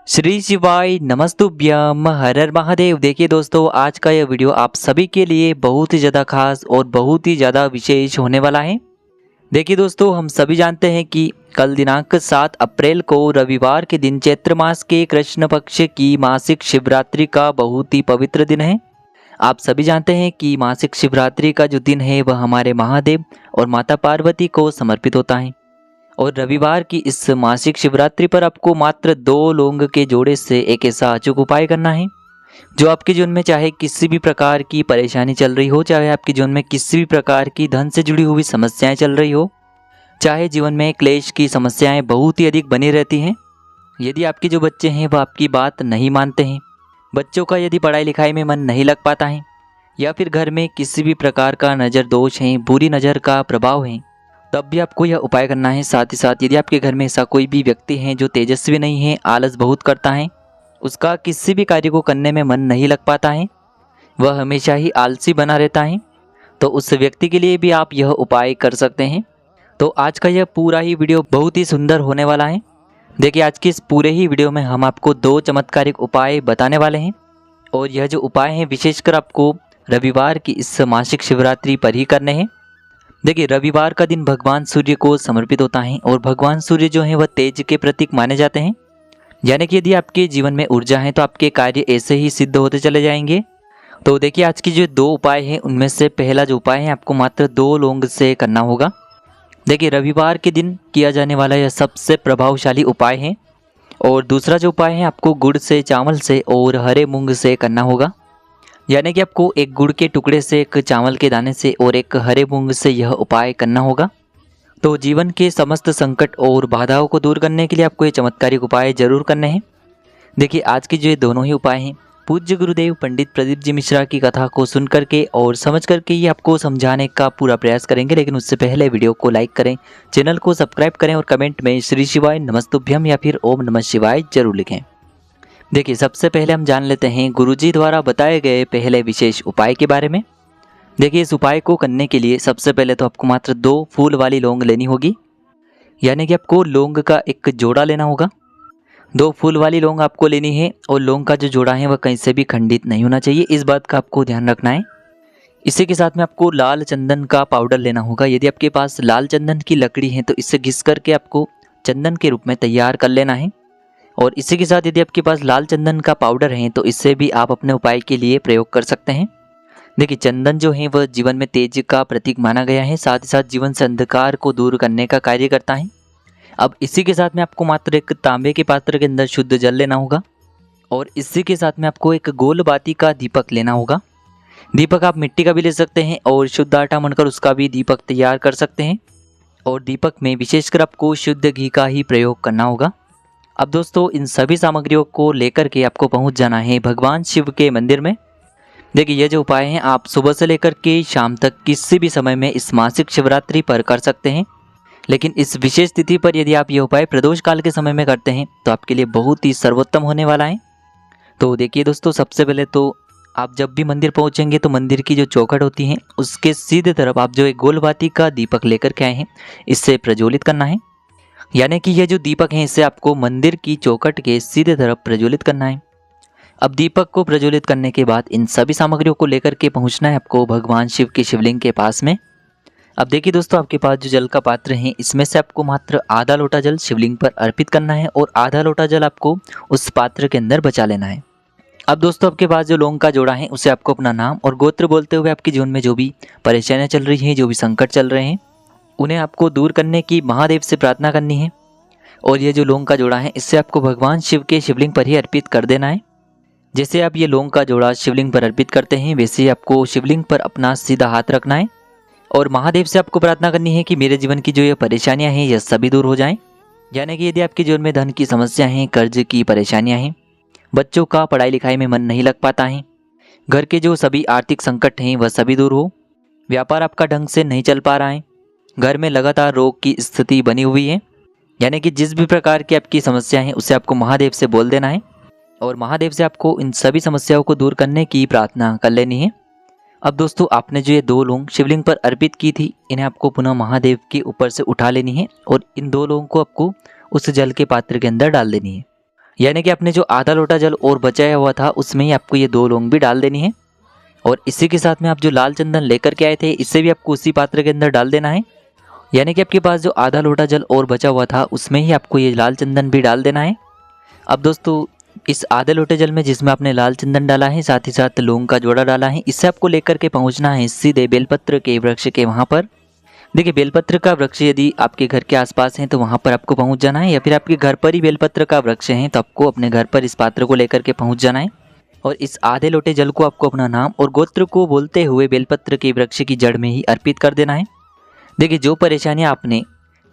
श्री शिवाय नमस्तुभ्यम हर हर महादेव। देखिए दोस्तों, आज का यह वीडियो आप सभी के लिए बहुत ही ज़्यादा खास और बहुत ही ज़्यादा विशेष होने वाला है। देखिए दोस्तों, हम सभी जानते हैं कि कल दिनांक 7 अप्रैल को रविवार के दिन चैत्र मास के कृष्ण पक्ष की मासिक शिवरात्रि का बहुत ही पवित्र दिन है। आप सभी जानते हैं कि मासिक शिवरात्रि का जो दिन है वह हमारे महादेव और माता पार्वती को समर्पित होता है। और रविवार की इस मासिक शिवरात्रि पर आपको मात्र 2 लौंग के जोड़े से एक ऐसा अचूक उपाय करना है जो आपके जीवन में चाहे किसी भी प्रकार की परेशानी चल रही हो, चाहे आपके जीवन में किसी भी प्रकार की धन से जुड़ी हुई समस्याएं चल रही हो, चाहे जीवन में क्लेश की समस्याएं बहुत ही अधिक बनी रहती हैं, यदि आपके जो बच्चे हैं वह आपकी बात नहीं मानते हैं, बच्चों का यदि पढ़ाई लिखाई में मन नहीं लग पाता है, या फिर घर में किसी भी प्रकार का नज़र दोष है, बुरी नज़र का प्रभाव है, तब भी आपको यह उपाय करना है। साथ ही साथ यदि आपके घर में ऐसा कोई भी व्यक्ति है जो तेजस्वी नहीं है, आलस बहुत करता है, उसका किसी भी कार्य को करने में मन नहीं लग पाता है, वह हमेशा ही आलसी बना रहता है, तो उस व्यक्ति के लिए भी आप यह उपाय कर सकते हैं। तो आज का यह पूरा ही वीडियो बहुत ही सुंदर होने वाला है। देखिए, आज की इस पूरे ही वीडियो में हम आपको 2 चमत्कारिक उपाय बताने वाले हैं, और यह जो उपाय हैं विशेषकर आपको रविवार की इस मासिक शिवरात्रि पर ही करने हैं। देखिए, रविवार का दिन भगवान सूर्य को समर्पित होता है, और भगवान सूर्य जो हैं वह तेज के प्रतीक माने जाते हैं। यानी कि यदि आपके जीवन में ऊर्जा है तो आपके कार्य ऐसे ही सिद्ध होते चले जाएंगे। तो देखिए, आज की जो 2 उपाय हैं उनमें से पहला जो उपाय है आपको मात्र 2 लौंग से करना होगा। देखिए, रविवार के दिन किया जाने वाला यह सबसे प्रभावशाली उपाय है। और दूसरा जो उपाय है आपको गुड़ से, चावल से और हरे मूंग से करना होगा। यानी कि आपको एक गुड़ के टुकड़े से, एक चावल के दाने से और एक हरे मूंग से यह उपाय करना होगा। तो जीवन के समस्त संकट और बाधाओं को दूर करने के लिए आपको ये चमत्कारिक उपाय जरूर करने हैं। देखिए, आज के जो ये दोनों ही उपाय हैं पूज्य गुरुदेव पंडित प्रदीप जी मिश्रा की कथा को सुन करके और समझ करके ये आपको समझाने का पूरा प्रयास करेंगे। लेकिन उससे पहले वीडियो को लाइक करें, चैनल को सब्सक्राइब करें और कमेंट में श्री शिवाय नमस्तुभ्यम या फिर ओम नमः शिवाय जरूर लिखें। देखिए, सबसे पहले हम जान लेते हैं गुरुजी द्वारा बताए गए पहले विशेष उपाय के बारे में। देखिए, इस उपाय को करने के लिए सबसे पहले तो आपको मात्र 2 फूल वाली लौंग लेनी होगी। यानी कि आपको लौंग का एक जोड़ा लेना होगा। 2 फूल वाली लौंग आपको लेनी है, और लौंग का जो जोड़ा है वह कहीं से भी खंडित नहीं होना चाहिए, इस बात का आपको ध्यान रखना है। इसी के साथ में आपको लाल चंदन का पाउडर लेना होगा। यदि आपके पास लाल चंदन की लकड़ी है तो इससे घिस करके आपको चंदन के रूप में तैयार कर लेना है। और इसी के साथ यदि आपके पास लाल चंदन का पाउडर है तो इससे भी आप अपने उपाय के लिए प्रयोग कर सकते हैं। देखिए, चंदन जो है वह जीवन में तेज का प्रतीक माना गया है, साथ ही साथ जीवन से अंधकार को दूर करने का कार्य करता है। अब इसी के साथ में आपको मात्र एक तांबे के पात्र के अंदर शुद्ध जल लेना होगा, और इसी के साथ में आपको एक गोल बाती का दीपक लेना होगा। दीपक आप मिट्टी का भी ले सकते हैं और शुद्ध आटा मढ़कर उसका भी दीपक तैयार कर सकते हैं। और दीपक में विशेषकर आपको शुद्ध घी का ही प्रयोग करना होगा। अब दोस्तों, इन सभी सामग्रियों को लेकर के आपको पहुंच जाना है भगवान शिव के मंदिर में। देखिए, ये जो उपाय हैं आप सुबह से लेकर के शाम तक किसी भी समय में इस मासिक शिवरात्रि पर कर सकते हैं। लेकिन इस विशेष तिथि पर यदि आप ये उपाय प्रदोष काल के समय में करते हैं तो आपके लिए बहुत ही सर्वोत्तम होने वाला है। तो देखिए दोस्तों, सबसे पहले तो आप जब भी मंदिर पहुंचेंगे तो मंदिर की जो चौखट होती है उसके सीधे तरफ आप जो एक गोल बाती का दीपक लेकर के आए हैं इससे प्रज्वलित करना है। यानी कि यह जो दीपक है इसे आपको मंदिर की चौखट के सीधे तरफ प्रज्वलित करना है। अब दीपक को प्रज्वलित करने के बाद इन सभी सामग्रियों को लेकर के पहुंचना है आपको भगवान शिव के शिवलिंग के पास में। अब देखिए दोस्तों, आपके पास जो जल का पात्र है इसमें से आपको मात्र आधा लोटा जल शिवलिंग पर अर्पित करना है, और आधा लोटा जल आपको उस पात्र के अंदर बचा लेना है। अब दोस्तों, आपके पास जो लौंग का जोड़ा है उसे आपको अपना नाम और गोत्र बोलते हुए आपके जीवन में जो भी परेशानियां चल रही हैं, जो भी संकट चल रहे हैं, उन्हें आपको दूर करने की महादेव से प्रार्थना करनी है। और ये जो लौंग का जोड़ा है इससे आपको भगवान शिव के शिवलिंग पर ही अर्पित कर देना है। जैसे आप ये लौंग का जोड़ा शिवलिंग पर अर्पित करते हैं वैसे ही आपको शिवलिंग पर अपना सीधा हाथ रखना है, और महादेव से आपको प्रार्थना करनी है कि मेरे जीवन की जो ये परेशानियां हैं यह सभी दूर हो जाएं। यानी कि यदि आपके जीवन में धन की समस्या है, कर्ज की परेशानियां हैं, बच्चों का पढ़ाई लिखाई में मन नहीं लग पाता है, घर के जो सभी आर्थिक संकट हैं वह सभी दूर हो, व्यापार आपका ढंग से नहीं चल पा रहा है, घर में लगातार रोग की स्थिति बनी हुई है, यानी कि जिस भी प्रकार की आपकी समस्या है उसे आपको महादेव से बोल देना है, और महादेव से आपको इन सभी समस्याओं को दूर करने की प्रार्थना कर लेनी है। अब दोस्तों, आपने जो ये 2 लौंग शिवलिंग पर अर्पित की थी इन्हें आपको पुनः महादेव के ऊपर से उठा लेनी है, और इन 2 लौंग को आपको उस जल के पात्र के अंदर डाल देनी है। यानी कि आपने जो आधा लोटा जल और बचाया हुआ था उसमें ही आपको ये 2 लौंग भी डाल देनी है। और इसी के साथ में आप जो लाल चंदन लेकर के आए थे इसे भी आपको उसी पात्र के अंदर डाल देना है। यानी कि आपके पास जो आधा लोटा जल और बचा हुआ था उसमें ही आपको ये लाल चंदन भी डाल देना है। अब दोस्तों इस आधे लोटे जल में जिसमें आपने लाल चंदन डाला है साथ ही साथ लौंग का जोड़ा डाला है, इससे आपको लेकर के पहुंचना है सीधे बेलपत्र के वृक्ष के वहां पर। देखिए बेलपत्र का वृक्ष यदि आपके घर के आसपास है तो वहां पर आपको पहुंच जाना है, या फिर आपके घर पर ही बेलपत्र का वृक्ष है तो आपको अपने घर पर इस पात्र को लेकर के पहुंच जाना है। और इस आधे लोटे जल को आपको अपना नाम और गोत्र को बोलते हुए बेलपत्र के वृक्ष की जड़ में ही अर्पित कर देना है। देखिए जो परेशानियां आपने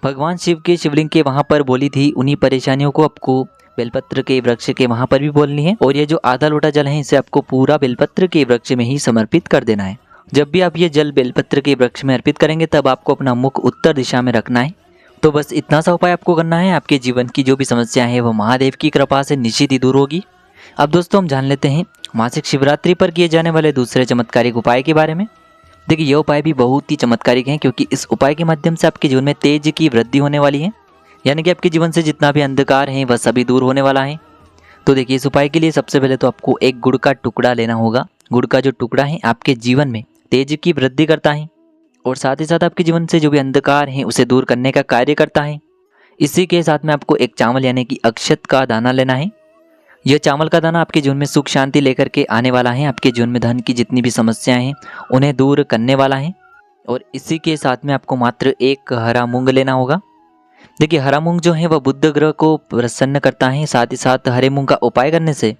भगवान शिव के शिवलिंग के वहां पर बोली थी उन्हीं परेशानियों को आपको बेलपत्र के वृक्ष के वहां पर भी बोलनी है। और ये जो आधा लोटा जल है इसे आपको पूरा बेलपत्र के वृक्ष में ही समर्पित कर देना है। जब भी आप ये जल बेलपत्र के वृक्ष में अर्पित करेंगे तब आपको अपना मुख उत्तर दिशा में रखना है। तो बस इतना सा उपाय आपको करना है, आपके जीवन की जो भी समस्या है वो महादेव की कृपा से निश्चित ही दूर होगी। अब दोस्तों हम जान लेते हैं मासिक शिवरात्रि पर किए जाने वाले दूसरे चमत्कारिक उपाय के बारे में। देखिए यह उपाय भी बहुत ही चमत्कारिक है क्योंकि इस उपाय के माध्यम से आपके जीवन में तेज की वृद्धि होने वाली है। यानी कि आपके जीवन से जितना भी अंधकार है वह सभी दूर होने वाला है। तो देखिए इस उपाय के लिए सबसे पहले तो आपको एक गुड़ का टुकड़ा लेना होगा। गुड़ का जो टुकड़ा है आपके जीवन में तेज की वृद्धि करता है और साथ ही साथ आपके जीवन से जो भी अंधकार है उसे दूर करने का कार्य करता है। इसी के साथ में आपको एक चावल यानी कि अक्षत का दाना लेना है। यह चावल का दाना आपके जीवन में सुख शांति लेकर के आने वाला है, आपके जीवन में धन की जितनी भी समस्याएं हैं उन्हें दूर करने वाला है। और इसी के साथ में आपको मात्र एक हरा मूंग लेना होगा। देखिए हरा मूंग जो है वह बुध ग्रह को प्रसन्न करता है, साथ ही साथ हरे मूंग का उपाय करने से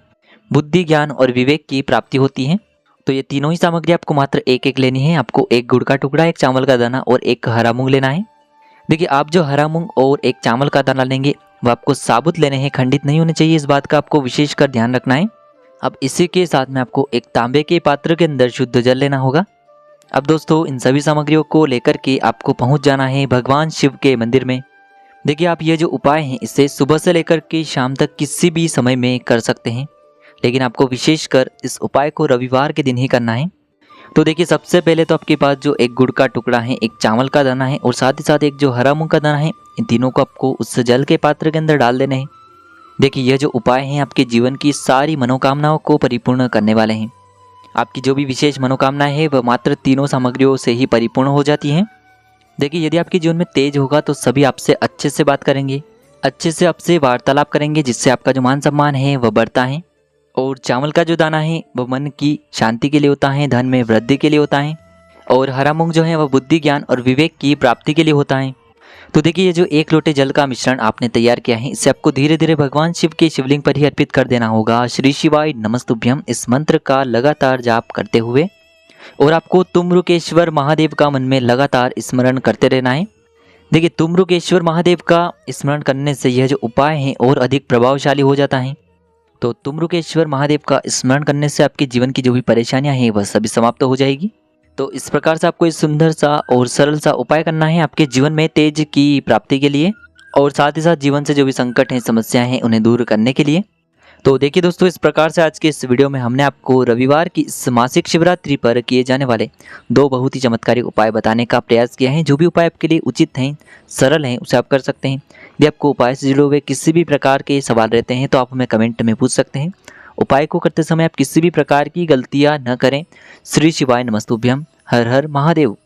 बुद्धि ज्ञान और विवेक की प्राप्ति होती है। तो ये तीनों ही सामग्री आपको मात्र एक एक लेनी है। आपको एक गुड़ का टुकड़ा, एक चावल का दाना और एक हरा मूंग लेना है। देखिए आप जो हरा मूंग और एक चावल का दाना लेंगे वो आपको साबुत लेने हैं, खंडित नहीं होने चाहिए, इस बात का आपको विशेषकर ध्यान रखना है। अब इसी के साथ में आपको एक तांबे के पात्र के अंदर शुद्ध जल लेना होगा। अब दोस्तों इन सभी सामग्रियों को लेकर के आपको पहुंच जाना है भगवान शिव के मंदिर में। देखिए आप ये जो उपाय हैं इसे सुबह से लेकर के शाम तक किसी भी समय में कर सकते हैं, लेकिन आपको विशेषकर इस उपाय को रविवार के दिन ही करना है। तो देखिए सबसे पहले तो आपके पास जो एक गुड़ का टुकड़ा है, एक चावल का दाना है और साथ ही साथ एक जो हरा मूंग का दाना है, इन तीनों को आपको उस जल के पात्र के अंदर डाल देने हैं। देखिए यह जो उपाय हैं आपके जीवन की सारी मनोकामनाओं को परिपूर्ण करने वाले हैं। आपकी जो भी विशेष मनोकामनाएं हैं वह मात्र तीनों सामग्रियों से ही परिपूर्ण हो जाती हैं। देखिए यदि आपके जीवन में तेज होगा तो सभी आपसे अच्छे से बात करेंगे, अच्छे से आपसे वार्तालाप करेंगे, जिससे आपका जो मान सम्मान है वह बढ़ता है। और चावल का जो दाना है वह मन की शांति के लिए होता है, धन में वृद्धि के लिए होता है। और हरा मूंग जो है वह बुद्धि ज्ञान और विवेक की प्राप्ति के लिए होता है। तो देखिए ये जो एक लोटे जल का मिश्रण आपने तैयार किया है इसे आपको धीरे धीरे भगवान शिव के शिवलिंग पर ही अर्पित कर देना होगा। श्री शिवाय नमस्तुभ्यम इस मंत्र का लगातार जाप करते हुए और आपको तुम्रुकेश्वर महादेव का मन में लगातार स्मरण करते रहना है। देखिए तुम्रुकेश्वर महादेव का स्मरण करने से यह जो उपाय है और अधिक प्रभावशाली हो जाता है। तो तुम्रुकेश्वर महादेव का स्मरण करने से आपके जीवन की जो भी परेशानियां हैं वह सभी समाप्त हो जाएगी। तो इस प्रकार से आपको इस सुंदर सा और सरल सा उपाय करना है आपके जीवन में तेज की प्राप्ति के लिए और साथ ही साथ जीवन से जो भी संकट हैं समस्याएं हैं उन्हें दूर करने के लिए। तो देखिए दोस्तों इस प्रकार से आज के इस वीडियो में हमने आपको रविवार की इस मासिक शिवरात्रि पर किए जाने वाले 2 बहुत ही चमत्कारिक उपाय बताने का प्रयास किया है। जो भी उपाय आपके लिए उचित हैं, सरल हैं, उसे आप कर सकते हैं। यदि आपको उपाय से जुड़े हुए किसी भी प्रकार के सवाल रहते हैं तो आप हमें कमेंट में पूछ सकते हैं। उपाय को करते समय आप किसी भी प्रकार की गलतियाँ न करें। श्री शिवाय नमस्तुभ्यम। हर हर महादेव।